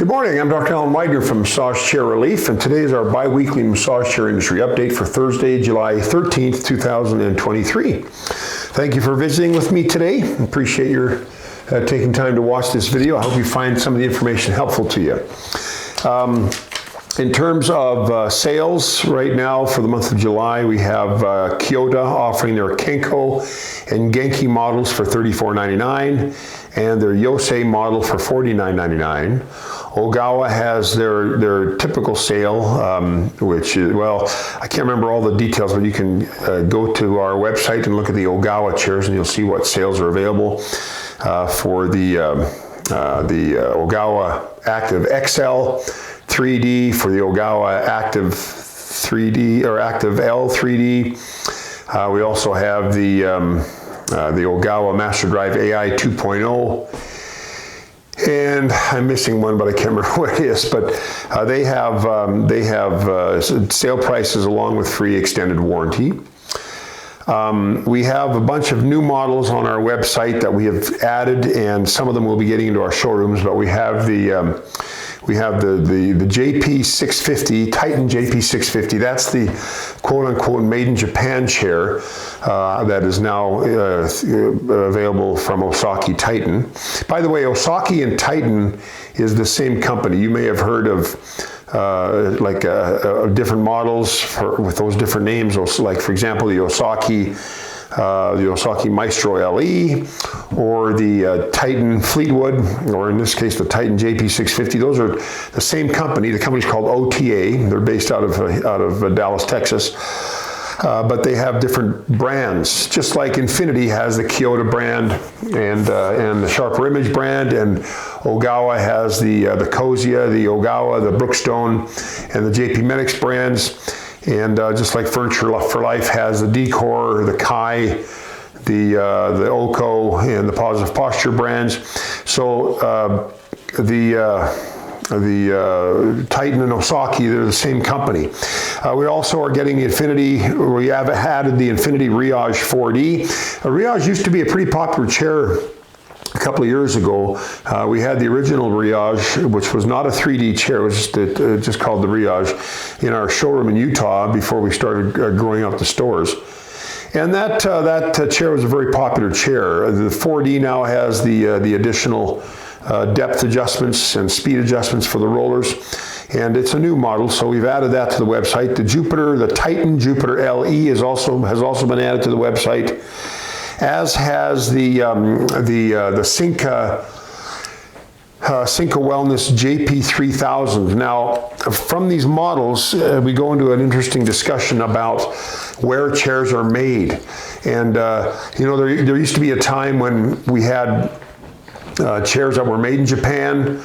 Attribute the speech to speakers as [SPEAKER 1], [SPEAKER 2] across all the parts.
[SPEAKER 1] Good morning, I'm Dr. Alan Widener from Massage Chair Relief, and today is our bi-weekly massage chair industry update for Thursday, July 13th, 2023. Thank you for visiting with me today. Appreciate your taking time to watch this video. I hope you find some of the information helpful to you. In terms of sales, right now for the month of July, we have Kyoto offering their Kenko and Genki models for $34.99 and their Yosei model for $49.99. Ogawa has their typical sale, which is, well, I can't remember all the details, but you can go to our website and look at the Ogawa chairs and you'll see what sales are available for the Ogawa Active XL 3D, for the Ogawa Active 3D or Active L 3D. We also have the Ogawa Master Drive AI 2.0. And I'm missing one, but I can't remember what it is. But they have sale prices along with free extended warranty. We have a bunch of new models on our website that we have added, and some of them will be getting into our showrooms. But we have the JP650, Titan JP650. That's the quote-unquote made in Japan chair that is now available from Osaki Titan. By the way, Osaki and Titan is the same company. You may have heard of different models with those different names. Like, for example, the Osaki Maestro LE, or the Titan Fleetwood, or in this case the Titan JP650. Those are the same company. The company's called OTA. They're based out of Dallas, Texas. But they have different brands, just like Infinity has the Kyoto brand and the Sharper Image brand, and Ogawa has the Kozia, the Ogawa, the Brookstone, and the JP Medix brands. And just like Furniture for Life has the Decor, the Kai, the Oko, and the Positive Posture brands. So the Titan and Osaki, they're the same company. We also are getting the Infinity. We have added the Infinity Riage 4D. Riage used to be a pretty popular chair a couple of years ago. We had the original Riage, which was not a 3D chair, it was just called the Riage, in our showroom in Utah before we started growing out the stores. And that chair was a very popular chair. The 4D now has the additional depth adjustments and speed adjustments for the rollers. And it's a new model, so we've added that to the website. The Titan Jupiter LE has also been added to the website, as has the Cinca Wellness JP3000. Now, from these models, we go into an interesting discussion about where chairs are made. And there used to be a time when we had chairs that were made in Japan,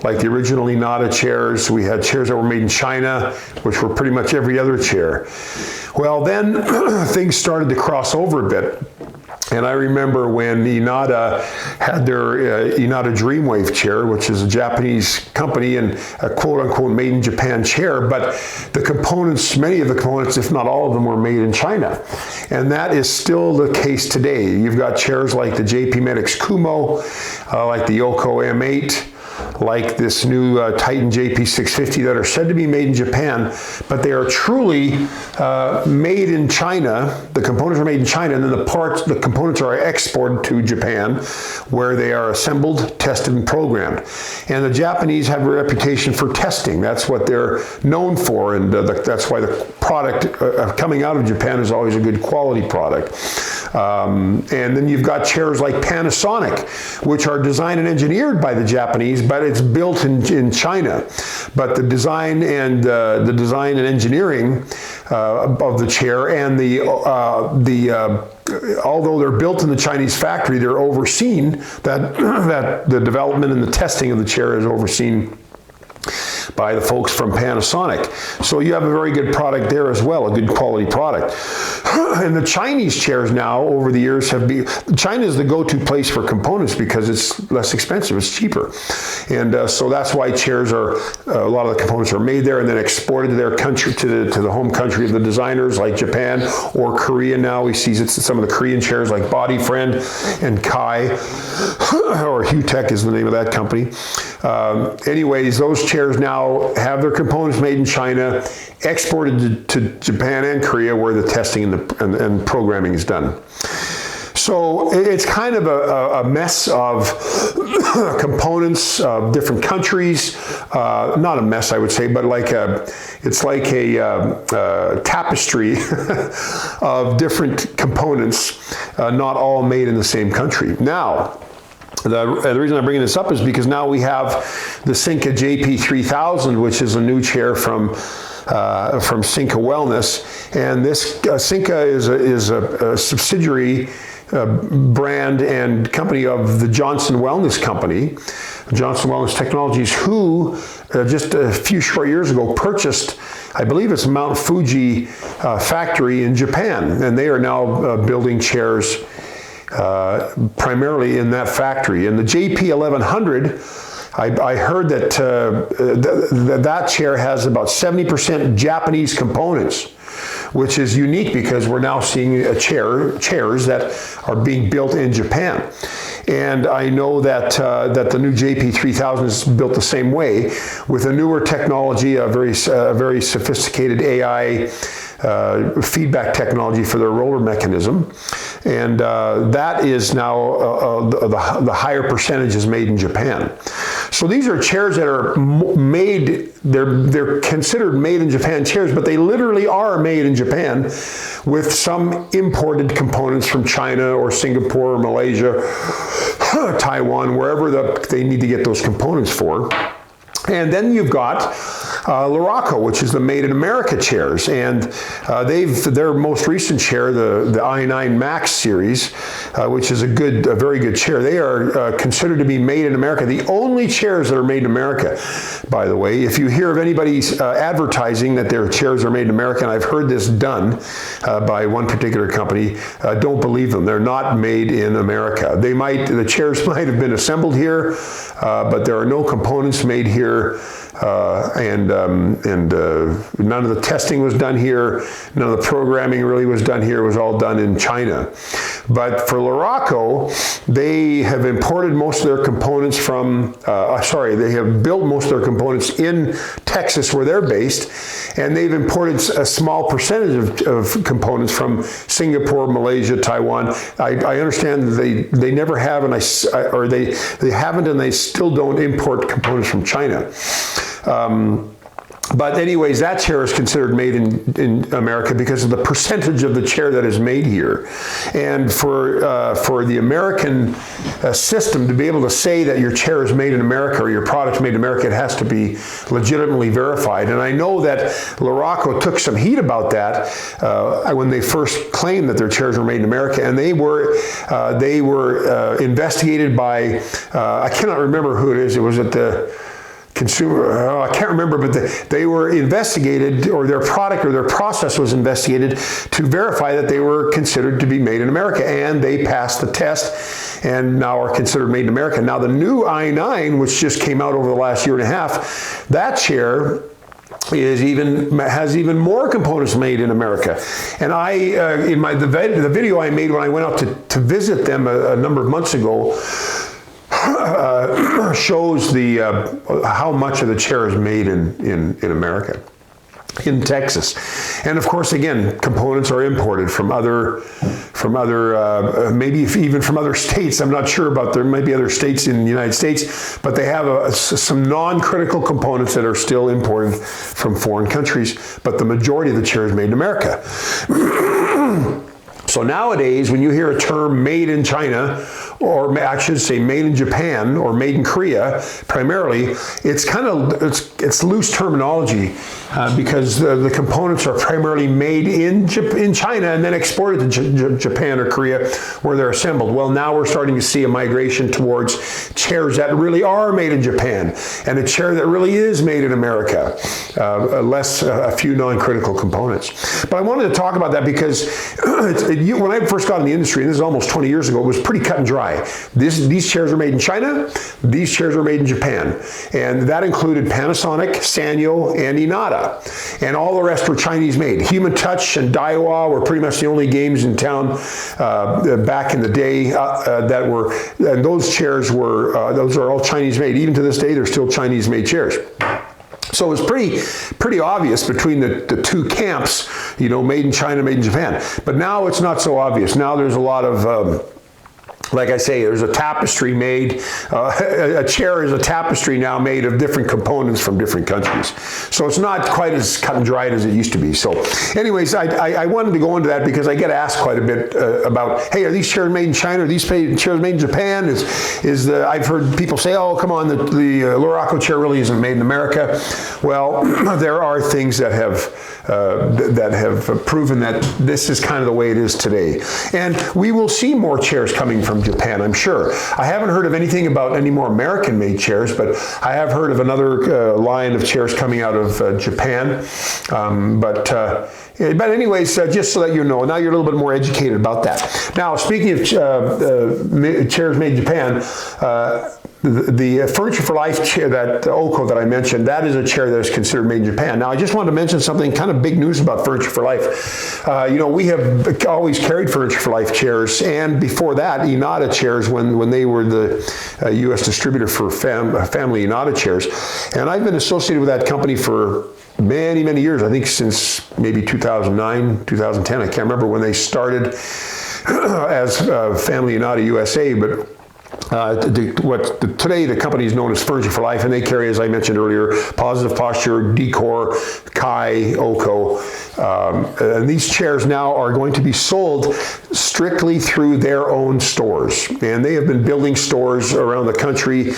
[SPEAKER 1] like the original Inada chairs. We had chairs that were made in China, which were pretty much every other chair. Well, then things started to cross over a bit. And I remember when Inada had their Inada Dreamwave chair, which is a Japanese company and a quote-unquote made in Japan chair, but the components, many of the components, if not all of them, were made in China. And that is still the case today. You've got chairs like the JP Medix Kumo, like the Yoko M8, like this new Titan JP650 that are said to be made in Japan, but they are truly made in China. The components are made in China, and then the components are exported to Japan, where they are assembled, tested, and programmed. And the Japanese have a reputation for testing. That's what they're known for, and that's why the product coming out of Japan is always a good quality product. And then you've got chairs like Panasonic, which are designed and engineered by the Japanese, but it's built in China. But the design and engineering of the chair and although they're built in the Chinese factory, they're overseen, that the development and the testing of the chair is overseen by the folks from Panasonic. So you have a very good product there as well, a good quality product. And the Chinese chairs now, over the years, China is the go-to place for components because it's less expensive, it's cheaper. And so that's why chairs a lot of the components are made there and then exported to their country, to the home country of the designers, like Japan or Korea now. We see some of the Korean chairs like Body Friend and Kai, or Hutech is the name of that company. Anyways, those chairs now have their components made in China, exported to Japan and Korea, where the testing and programming is done. So it's kind of a mess of components of different countries. Not a mess, I would say, but it's like a tapestry of different components, not all made in the same country. Now, the reason I'm bringing this up is because now we have the Cinca JP3000, which is a new chair from Cinca Wellness, and this Cinca is a subsidiary brand and company of the Johnson Wellness Company, Johnson Wellness Technologies, who just a few short years ago purchased, I believe it's Mount Fuji factory in Japan, and they are now building chairs primarily in that factory. And the JP1100, I heard that that chair has about 70% Japanese components, which is unique because we're now seeing chairs that are being built in Japan. And I know that the new JP3000 is built the same way, with a newer technology, a very sophisticated AI feedback technology for their roller mechanism. And that is now the higher percentage is made in Japan. So these are chairs that are made, they're considered made in Japan chairs, but they literally are made in Japan with some imported components from China or Singapore or Malaysia, Taiwan, wherever they need to get those components for. And then you've got Luraco, which is the Made in America chairs, and their most recent chair, the i9 Max series, which is a very good chair. They are considered to be made in America. The only chairs that are made in America, by the way. If you hear of anybody's advertising that their chairs are made in America, and I've heard this done by one particular company, don't believe them. They're not made in America. The chairs might have been assembled here, but there are no components made here. And none of the testing was done here. None of the programming really was done here. It was all done in China. But for Luraco, they have imported most of their components from, they have built most of their components in Texas, where they're based, and they've imported a small percentage of components from Singapore, Malaysia, Taiwan. I understand that they never have, they haven't, and they still don't import components from China. But anyways, that chair is considered made in America because of the percentage of the chair that is made here. And for the American system to be able to say that your chair is made in America or your product's made in America, it has to be legitimately verified. And I know that Luraco took some heat about that when they first claimed that their chairs were made in America, and they were investigated by I cannot remember who it is. It was at the consumer, I can't remember, but they were investigated, or their product or their process was investigated to verify that they were considered to be made in America, and they passed the test and now are considered made in America. Now the new i9, which just came out over the last year and a half, that chair has even more components made in America. And in the video I made when I went out to visit them a number of months ago, shows how much of the chair is made in America, in Texas. And of course, again, components are imported from other maybe even from other states. I'm not sure about, there might be other states in the United States, but they have some non-critical components that are still imported from foreign countries, but the majority of the chair is made in America. So nowadays, when you hear a term made in China or I should say made in Japan or made in Korea primarily, it's kind of, it's loose terminology because the components are primarily made in China and then exported to Japan or Korea where they're assembled. Well, now we're starting to see a migration towards chairs that really are made in Japan and a chair that really is made in America, less a few non-critical components. But I wanted to talk about that because when I first got in the industry, and this is almost 20 years ago, it was pretty cut and dry. These chairs are made in China, these chairs are made in Japan. And that included Panasonic, Sanyo, and Inada. And all the rest were Chinese made. Human Touch and Daiwa were pretty much the only games in town back in the day that were, and those chairs were, those are all Chinese made. Even to this day, they're still Chinese made chairs. So it was pretty obvious between the two camps, you know, made in China, made in Japan. But now it's not so obvious. Now there's a lot of, like I say, there's a tapestry made, a chair is a tapestry now made of different components from different countries. So it's not quite as cut and dried as it used to be. So anyways, I wanted to go into that because I get asked quite a bit about, hey, are these chairs made in China? Are these chairs made in Japan? I've heard people say, oh, come on, the Luraco chair really isn't made in America. Well, there are things that have proven that this is kind of the way it is today. And we will see more chairs coming from Japan, I'm sure. I haven't heard of anything about any more American-made chairs, but I have heard of another line of chairs coming out of Japan. But anyways, just so that you know, now you're a little bit more educated about that. Now, speaking of chairs made in Japan, the Furniture for Life chair, that Oko that I mentioned, that is a chair that is considered made in Japan. Now, I just wanted to mention something kind of big news about Furniture for Life. You know, we have always carried Furniture for Life chairs, and before that, Inada chairs when they were the U.S. distributor for family Inada chairs. And I've been associated with that company for many, many years. I think since maybe 2009, 2010. I can't remember when they started as Family Inada USA, but today the company is known as Furniture for Life, and they carry, as I mentioned earlier, Positive Posture, Decor, Kai, Oko. And these chairs now are going to be sold strictly through their own stores. And they have been building stores around the country.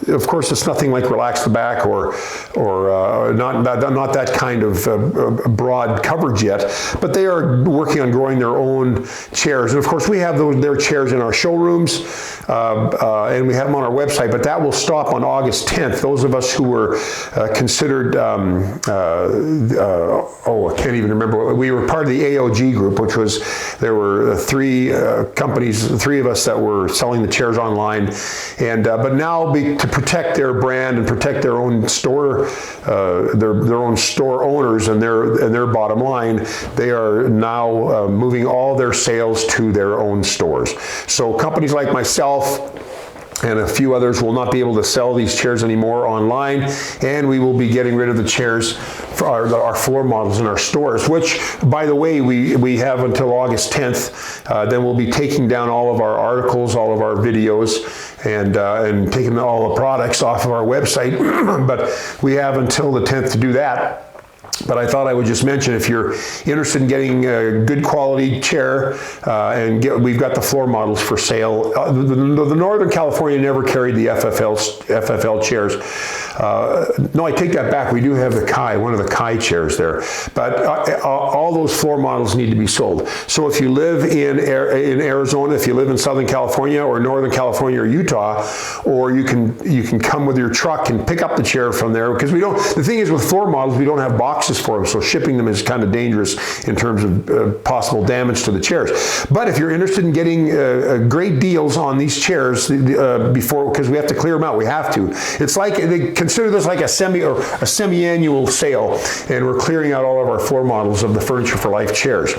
[SPEAKER 1] Of course, it's nothing like Relax the Back or not that kind of broad coverage yet, but they are working on growing their own chairs. And of course, we have their chairs in our showrooms, and we have them on our website, but that will stop on August 10th. Those of us who were considered, I can't even remember, we were part of the AOG group, which was, there were three companies, three of us that were selling the chairs online, and but now to protect their brand and protect their own store, their own store owners and their bottom line, they are now moving all their sales to their own stores. So companies like myself and a few others will not be able to sell these chairs anymore online, and we will be getting rid of the chairs for our floor models in our stores, which, by the way, we have until August 10th. Then we'll be taking down all of our articles, all of our videos, and taking all the products off of our website. But we have until the 10th to do that. But I thought I would just mention, if you're interested in getting a good quality chair, we've got the floor models for sale. The Northern California never carried the FFL chairs. No, I take that back. We do have the Kai, one of the Kai chairs there. But all those floor models need to be sold. So if you live in Arizona, if you live in Southern California or Northern California or Utah, or you can come with your truck and pick up the chair from there, because the thing is, with floor models, we don't have boxes for them, so shipping them is kind of dangerous in terms of possible damage to the chairs. But if you're interested in getting great deals on these chairs because we have to clear them out, we have to. It's like, they consider this like a semi-annual sale, and we're clearing out all of our floor models of the Furniture for Life chairs.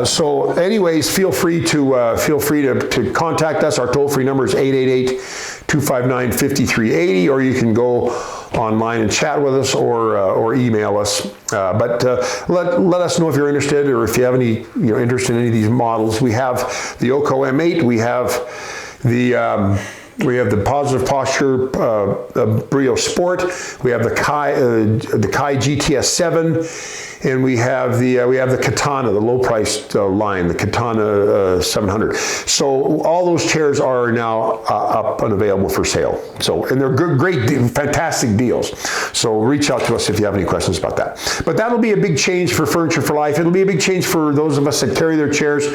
[SPEAKER 1] So anyways, feel free to contact us. Our toll-free number is 888-259-5380, or you can go online and chat with us, or email us. But let us know if you're interested, or if you have any interest in any of these models. We have the Oko M8. We have the Positive Posture Brio Sport. We have the Kai GTS 7. and we have the Katana, the low-priced line, the Katana 700. So all those chairs are now up and available for sale. So, and they're good, great, fantastic deals. So reach out to us if you have any questions about that. But that'll be a big change for Furniture for Life. It'll be a big change for those of us that carry their chairs.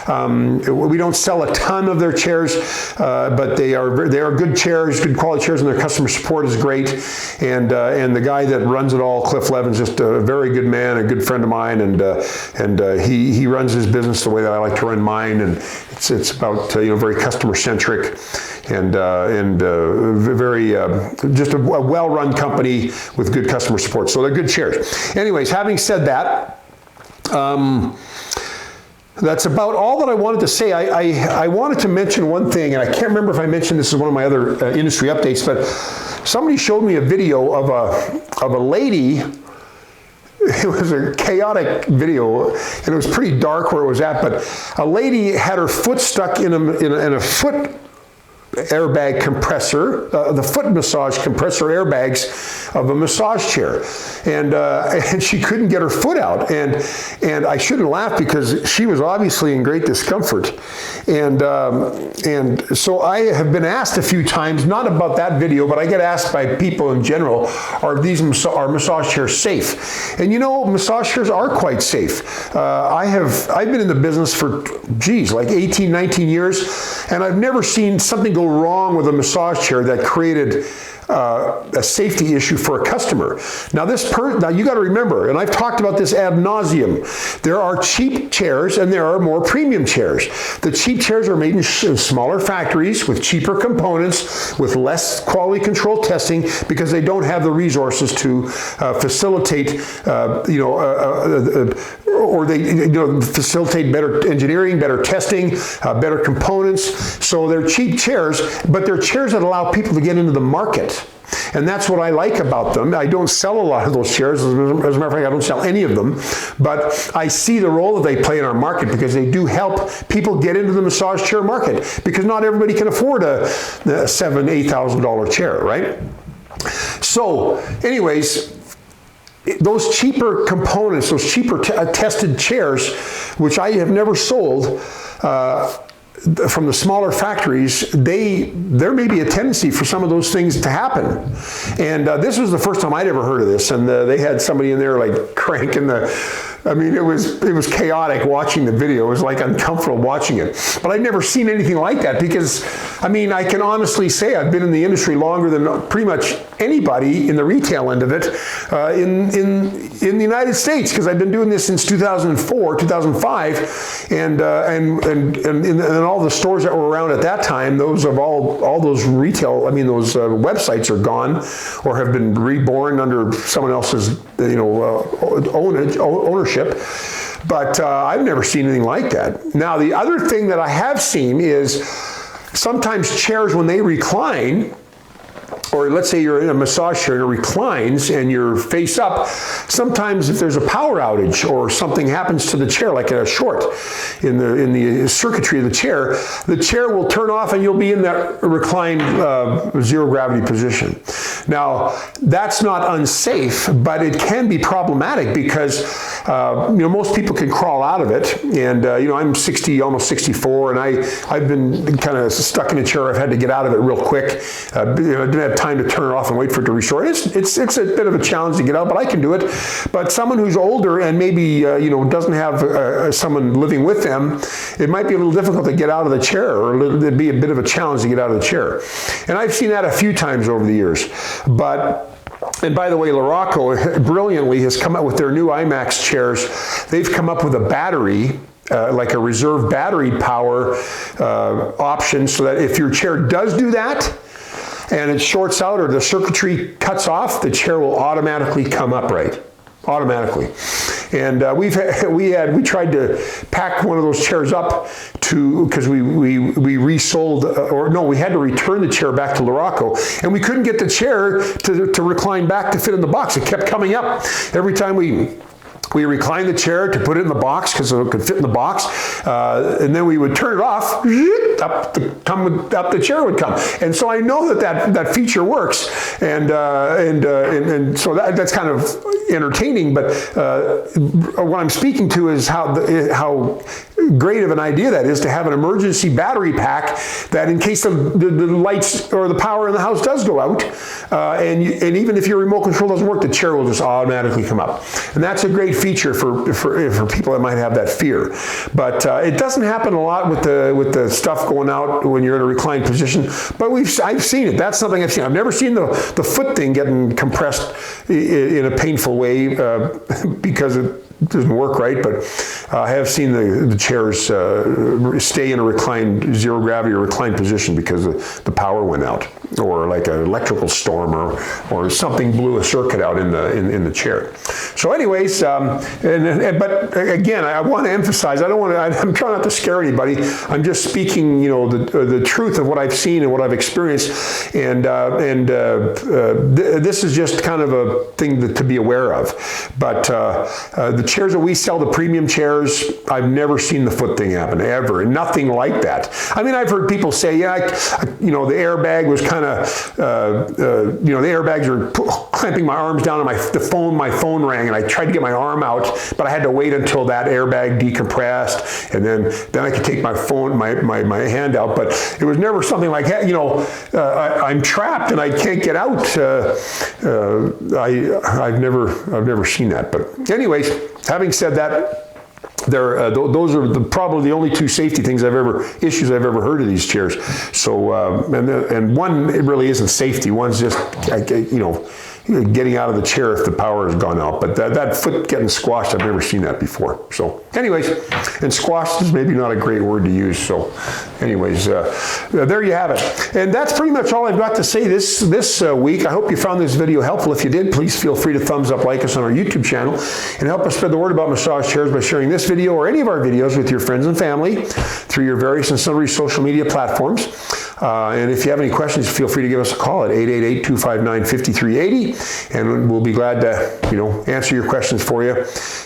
[SPEAKER 1] We don't sell a ton of their chairs, but they are good chairs, good quality chairs, and their customer support is great. And the guy that runs it all, Cliff Levin's just a very good man, a good friend of mine, and he runs his business the way that I like to run mine, and it's about very customer centric, and very just a well-run company with good customer support. So they're good chairs. Anyways, having said that, that's about all that I wanted to say. I wanted to mention one thing, and I can't remember if I mentioned this in one of my other industry updates, but somebody showed me a video of a lady. It was a chaotic video, and it was pretty dark where it was at, but a lady had her foot stuck in a foot airbag compressor, the foot massage compressor airbags of a massage chair, and she couldn't get her foot out, and I shouldn't laugh because she was obviously in great discomfort, and so I have been asked a few times, not about that video, but I get asked by people in general, are massage chairs safe? And massage chairs are quite safe. I've been in the business for like 18, 19 years, and I've never seen something go wrong with a massage chair that created a safety issue for a customer. Now you got to remember, and I've talked about this ad nauseum, there are cheap chairs and there are more premium chairs. The cheap chairs are made in smaller factories with cheaper components, with less quality control testing, because they don't have the resources to facilitate, or they facilitate better engineering, better testing, better components. So they're cheap chairs, but they're chairs that allow people to get into the market. And that's what I like about them. I don't sell a lot of those chairs. As a matter of fact, I don't sell any of them. But I see the role that they play in our market, because they do help people get into the massage chair market, because not everybody can afford a $7,000, $8,000 chair, right? So anyways, those cheaper components, those cheaper tested chairs, which I have never sold, from the smaller factories, there may be a tendency for some of those things to happen. And this was the first time I'd ever heard of this, and they had somebody in there like cranking it was chaotic watching the video. It was like uncomfortable watching it. But I'd never seen anything like that, because I can honestly say I've been in the industry longer than pretty much anybody in the retail end of it in the United States, because I've been doing this since 2004, 2005, and all the stores that were around at that time, those retail, those websites are gone or have been reborn under someone else's ownership. But I've never seen anything like that. Now, the other thing that I have seen is sometimes chairs, when they recline, or let's say you're in a massage chair and it reclines and you're face up, sometimes if there's a power outage or something happens to the chair, like a short in the circuitry of the chair will turn off and you'll be in that reclined zero gravity position. Now, that's not unsafe, but it can be problematic because most people can crawl out of it, and I'm 60, almost 64, and I've been kind of stuck in a chair. I've had to get out of it real quick. I didn't have time to turn it off and wait for it to restore. It's a bit of a challenge to get out, but I can do it. But someone who's older and maybe doesn't have someone living with them, it might be a little difficult to get out of the chair, or it'd be a bit of a challenge to get out of the chair. And I've seen that a few times over the years. And by the way, Laraco brilliantly has come up with their new IMAX chairs. They've come up with a battery, like a reserve battery power option, so that if your chair does do that and it shorts out or the circuitry cuts off, the chair will automatically come upright. Automatically. And we tried to pack one of those chairs up because we resold, we had to return the chair back to Laraco, and we couldn't get the chair to recline back to fit in the box. It kept coming up every time we We reclined the chair to put it in the box because it could fit in the box, and then we would turn it off. Up the chair would come, and so I know that feature works, and so that's kind of entertaining. But what I'm speaking to is how great of an idea that is to have an emergency battery pack that, in case the lights or the power in the house does go out, and even if your remote control doesn't work, the chair will just automatically come up. And that's a great feature for people that might have that fear. But it doesn't happen a lot with the stuff going out when you're in a reclined position. But I've seen it. That's something I've seen. I've never seen the foot thing getting compressed in a painful way because it doesn't work right, but I have seen the chairs stay in a zero gravity or reclined position because the power went out, or like an electrical storm, or something blew a circuit out in the chair. So anyways, but again, I want to emphasize, I'm trying not to scare anybody. I'm just speaking, the truth of what I've seen and what I've experienced, and this is just kind of a thing to be aware of. But the chairs that we sell, the premium chairs, I've never seen the foot thing happen, ever. Nothing like that. I mean, I've heard people say, yeah, the airbag was kind of, the airbags are clamping my arms down, and my phone rang, and I tried to get my arm out, but I had to wait until that airbag decompressed, and then I could take my phone, my hand out. But it was never something like that. I'm trapped and I can't get out. I've never seen that. But anyways, having said that, those are probably the only two safety issues I've ever heard of these chairs. So, and one, it really isn't safety. One's just, getting out of the chair if the power has gone out. But that foot getting squashed, I've never seen that before. So anyways, and squashed is maybe not a great word to use. So anyways, there you have it. And that's pretty much all I've got to say this week. I hope you found this video helpful. If you did, please feel free to thumbs up, like us on our YouTube channel, and help us spread the word about massage chairs by sharing this video or any of our videos with your friends and family through your various and sundry social media platforms. And if you have any questions, feel free to give us a call at 888-259-5380, and we'll be glad to, answer your questions for you.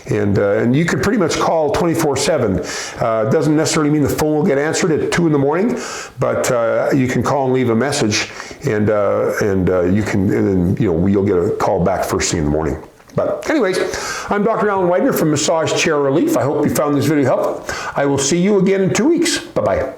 [SPEAKER 1] And you can pretty much call 24/7. It doesn't necessarily mean the phone will get answered at 2 in the morning, but you can call and leave a message, and you'll get a call back first thing in the morning. But anyways, I'm Dr. Alan Widener from Massage Chair Relief. I hope you found this video helpful. I will see you again in 2 weeks. Bye-bye.